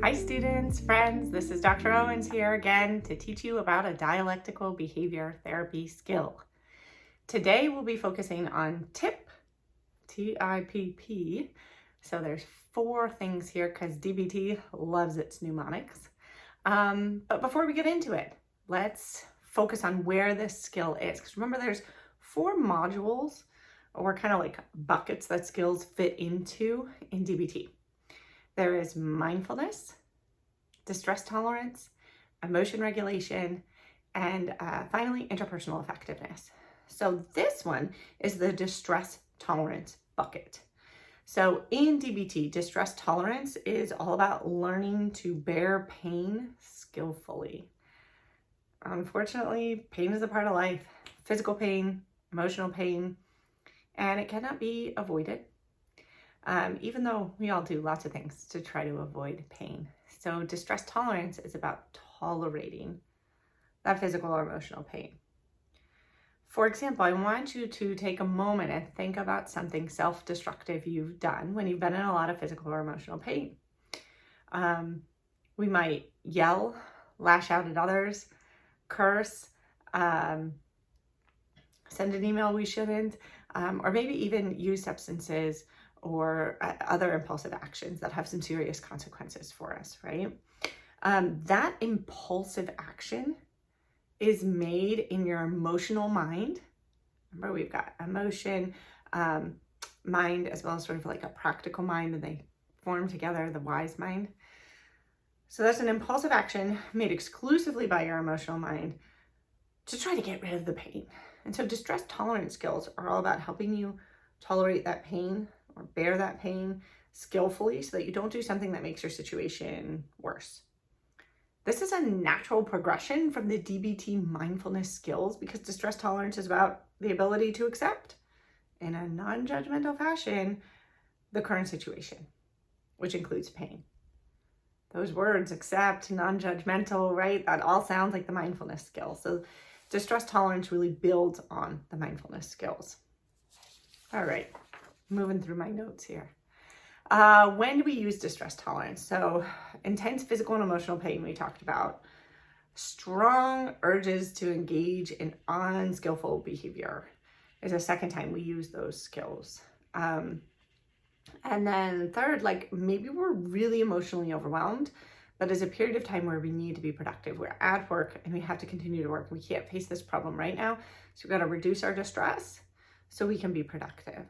Hi students, friends, this is Dr. Owens here again to teach you about a dialectical behavior therapy skill. Today we'll be focusing on TIPP, T-I-P-P. So there's 4 things here because DBT loves its mnemonics. But before we get into it, let's focus on where this skill is. Because remember, there's 4 modules or kind of like buckets that skills fit into in DBT. There is mindfulness, distress tolerance, emotion regulation, and finally, interpersonal effectiveness. So this one is the distress tolerance bucket. So in DBT, distress tolerance is all about learning to bear pain skillfully. Unfortunately, pain is a part of life. Physical pain, emotional pain, and it cannot be avoided. Even though we all do lots of things to try to avoid pain. So distress tolerance is about tolerating that physical or emotional pain. For example, I want you to take a moment and think about something self-destructive you've done when you've been in a lot of physical or emotional pain. We might yell, lash out at others, curse, send an email we shouldn't, or maybe even use substances or other impulsive actions that have some serious consequences for us, right? That impulsive action is made in your emotional mind. Remember, we've got emotion, mind, as well as sort of like a practical mind, and they form together the wise mind. So that's an impulsive action made exclusively by your emotional mind to try to get rid of the pain. And so distress tolerance skills are all about helping you tolerate that pain or bear that pain skillfully so that you don't do something that makes your situation worse. This is a natural progression from the DBT mindfulness skills because distress tolerance is about the ability to accept in a non-judgmental fashion the current situation, which includes pain. Those words, accept, non-judgmental, right? That all sounds like the mindfulness skill. So distress tolerance really builds on the mindfulness skills. All right. Moving through my notes here. When do we use distress tolerance? So intense physical and emotional pain we talked about. Strong urges to engage in unskillful behavior is the second time we use those skills. And then third, like maybe we're really emotionally overwhelmed, but there's a period of time where we need to be productive. We're at work and we have to continue to work. We can't face this problem right now. So we've got to reduce our distress so we can be productive.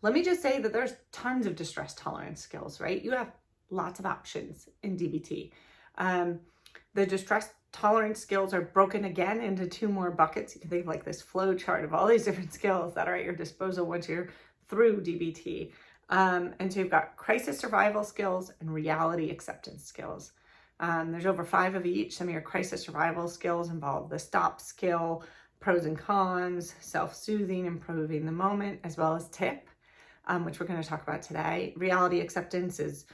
Let me just say that there's tons of distress tolerance skills, right? You have lots of options in DBT. The distress tolerance skills are broken again into 2 more buckets. You can think of like this flow chart of all these different skills that are at your disposal once you're through DBT. And so you've got crisis survival skills and reality acceptance skills. There's over 5 of each. Some of your crisis survival skills involve the stop skill, pros and cons, self-soothing, improving the moment, as well as TIPP. Which we're going to talk about today. Reality acceptance is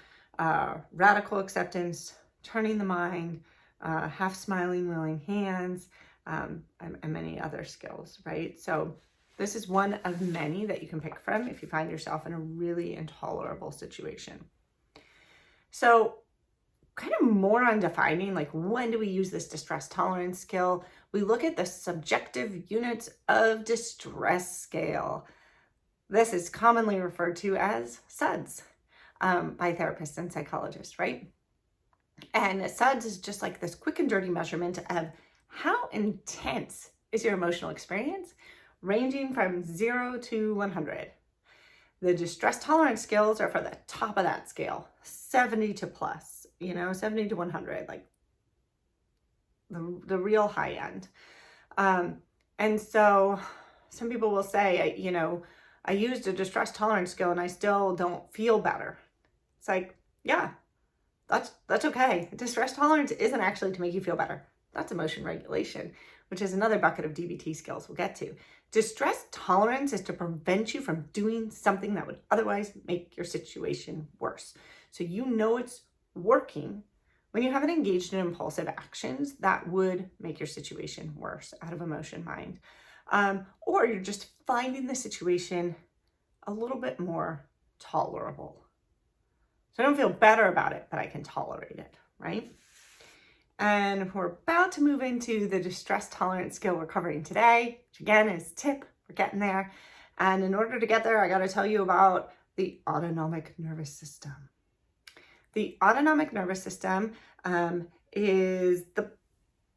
radical acceptance, turning the mind, half smiling, willing hands, and many other skills, right? So this is one of many that you can pick from if you find yourself in a really intolerable situation. So kind of more on defining, like when do we use this distress tolerance skill? We look at the subjective units of distress scale. This is commonly referred to as SUDS by therapists and psychologists, right? And SUDS is just like this quick and dirty measurement of how intense is your emotional experience, ranging from 0 to 100. The distress tolerance skills are for the top of that scale, 70 to plus, 70 to 100, like the real high end. And so some people will say, I used a distress tolerance skill and I still don't feel better. It's like, yeah, that's okay. Distress tolerance isn't actually to make you feel better. That's emotion regulation, which is another bucket of DBT skills we'll get to. Distress tolerance is to prevent you from doing something that would otherwise make your situation worse. So it's working when you haven't engaged in impulsive actions that would make your situation worse out of emotion mind. or you're just finding the situation a little bit more tolerable. So I don't feel better about it, but I can tolerate it, right? And we're about to move into the distress tolerance skill we're covering today, which again is TIPP. We're getting there. And in order to get there, I got to tell you about the autonomic nervous system. The autonomic nervous system is the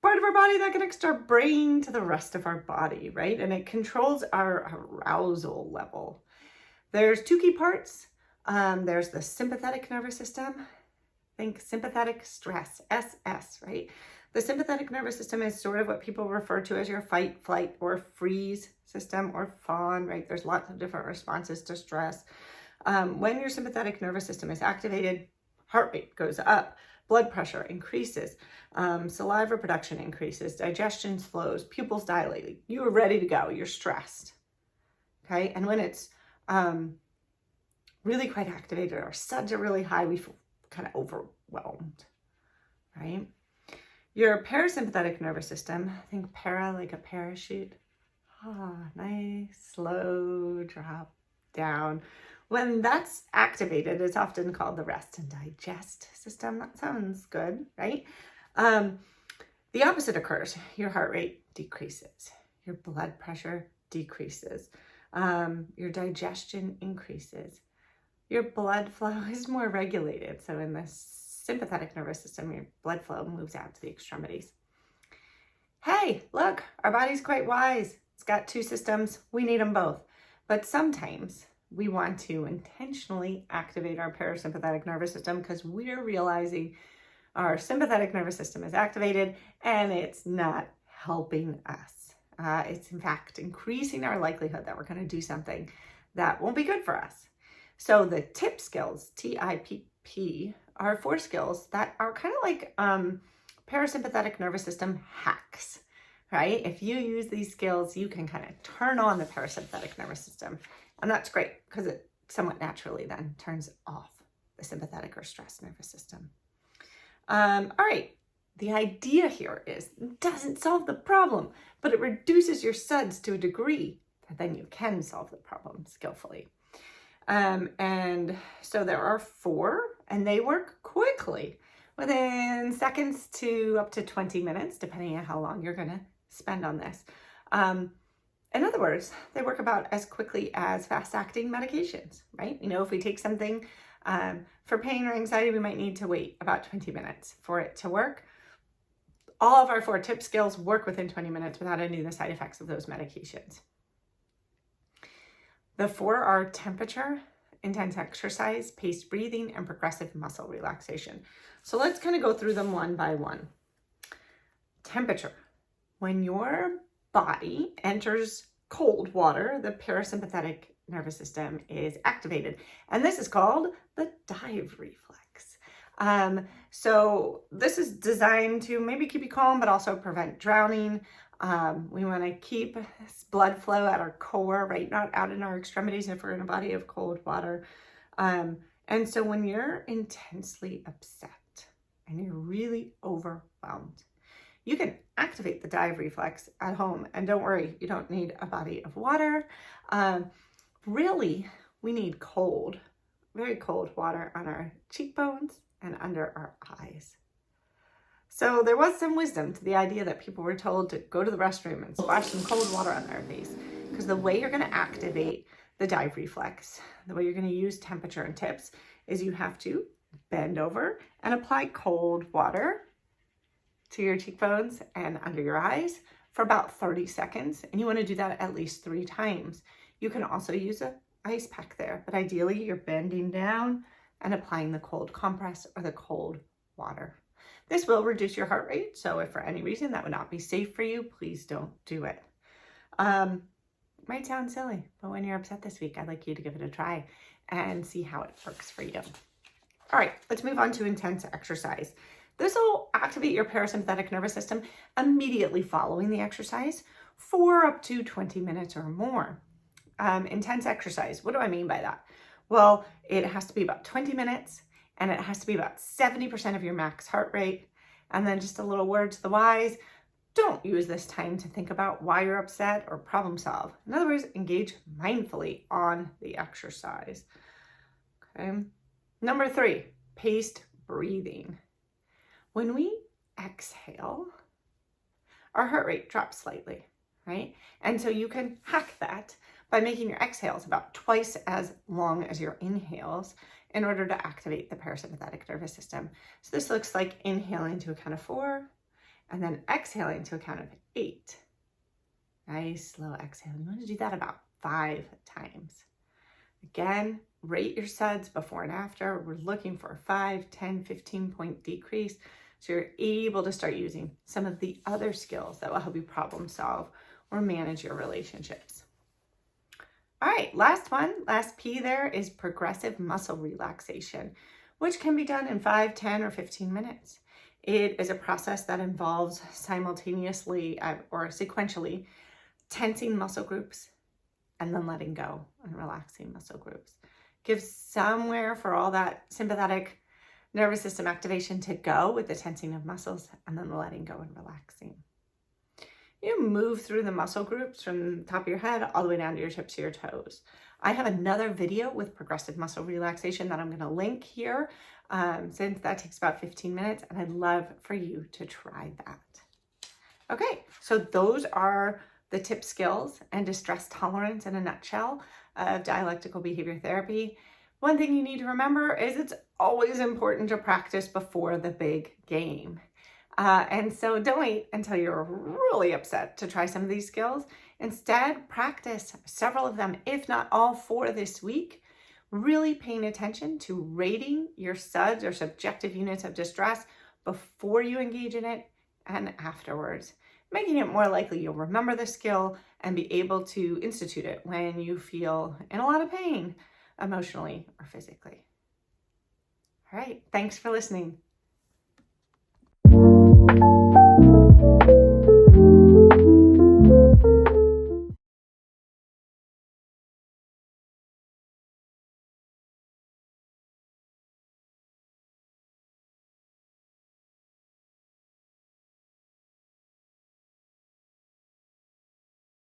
part of our body that connects our brain to the rest of our body, right? And it controls our arousal level. There's two key parts. There's the sympathetic nervous system. Think sympathetic stress, SS, right? The sympathetic nervous system is sort of what people refer to as your fight, flight, or freeze system, or fawn, right? There's lots of different responses to stress. When your sympathetic nervous system is activated, heart rate goes up, blood pressure increases, saliva production increases, digestion slows, pupils dilate. You are ready to go. You're stressed, okay? And when it's really quite activated, our SUDs are really high, we feel kind of overwhelmed, right? Your parasympathetic nervous system, think para like a parachute. Nice, slow drop down. When that's activated, it's often called the rest and digest system. That sounds good, right? The opposite occurs. Your heart rate decreases. Your blood pressure decreases. Your digestion increases. Your blood flow is more regulated. So in the sympathetic nervous system, your blood flow moves out to the extremities. Hey, look, our body's quite wise. It's got two systems. We need them both. But sometimes we want to intentionally activate our parasympathetic nervous system because we're realizing our sympathetic nervous system is activated and it's not helping us. It's in fact increasing our likelihood that we're going to do something that won't be good for us. So the TIPP skills, TIPP, are 4 skills that are kind of like parasympathetic nervous system hacks, right? If you use these skills, you can kind of turn on the parasympathetic nervous system. And that's great because it somewhat naturally then turns off the sympathetic or stress nervous system. All right, the idea here is it doesn't solve the problem, but it reduces your SUDs to a degree that then you can solve the problem skillfully. And so there are 4 and they work quickly within seconds to up to 20 minutes, depending on how long you're going to spend on this. In other words, they work about as quickly as fast-acting medications, right? You know, if we take something for pain or anxiety, we might need to wait about 20 minutes for it to work. All of our 4 TIPP skills work within 20 minutes without any of the side effects of those medications. The 4 are temperature, intense exercise, paced breathing, and progressive muscle relaxation. So let's kind of go through them one by one. Temperature. When your body enters cold water, the parasympathetic nervous system is activated. And this is called the dive reflex. So this is designed to maybe keep you calm, but also prevent drowning. We want to keep blood flow at our core, right? Not out in our extremities if we're in a body of cold water. And so when you're intensely upset and you're really overwhelmed, you can activate the dive reflex at home. And don't worry, you don't need a body of water. Really, we need cold, very cold water on our cheekbones and under our eyes. So there was some wisdom to the idea that people were told to go to the restroom and splash some cold water on their face, because the way you're going to activate the dive reflex, the way you're going to use temperature and TIPPs, is you have to bend over and apply cold water to your cheekbones and under your eyes for about 30 seconds. And you want to do that at least 3 times. You can also use an ice pack there, but ideally you're bending down and applying the cold compress or the cold water. This will reduce your heart rate, so if for any reason that would not be safe for you, please don't do it. Might sound silly, but when you're upset this week, I'd like you to give it a try and see how it works for you. All right, let's move on to intense exercise. This will activate your parasympathetic nervous system immediately following the exercise for up to 20 minutes or more. Intense exercise, what do I mean by that? Well, it has to be about 20 minutes and it has to be about 70% of your max heart rate. And then just a little word to the wise, Don't use this time to think about why you're upset or problem solve. In other words, engage mindfully on the exercise. Okay. Number 3, paced breathing. When we exhale, our heart rate drops slightly, right? And so you can hack that by making your exhales about twice as long as your inhales in order to activate the parasympathetic nervous system. So this looks like inhaling to a count of 4 and then exhaling to a count of 8. Nice slow exhale. You want to do that about 5 times. Again, rate your SUDS before and after. We're looking for a 5, 10, 15-point decrease. So you're able to start using some of the other skills that will help you problem solve or manage your relationships. All right, last P there is progressive muscle relaxation, which can be done in 5, 10, or 15 minutes. It is a process that involves simultaneously or sequentially tensing muscle groups and then letting go and relaxing muscle groups. Gives somewhere for all that sympathetic nervous system activation to go with the tensing of muscles and then the letting go and relaxing. You move through the muscle groups from the top of your head all the way down to your tips of your toes. I have another video with progressive muscle relaxation that I'm going to link here since that takes about 15 minutes, and I'd love for you to try that. Okay, so those are the TIPP skills and distress tolerance in a nutshell of dialectical behavior therapy. One thing you need to remember is it's always important to practice before the big game. And so don't wait until you're really upset to try some of these skills. Instead, practice several of them, if not all 4 this week, really paying attention to rating your SUDS or subjective units of distress before you engage in it and afterwards, making it more likely you'll remember the skill and be able to institute it when you feel in a lot of pain, emotionally or physically. All right, thanks for listening.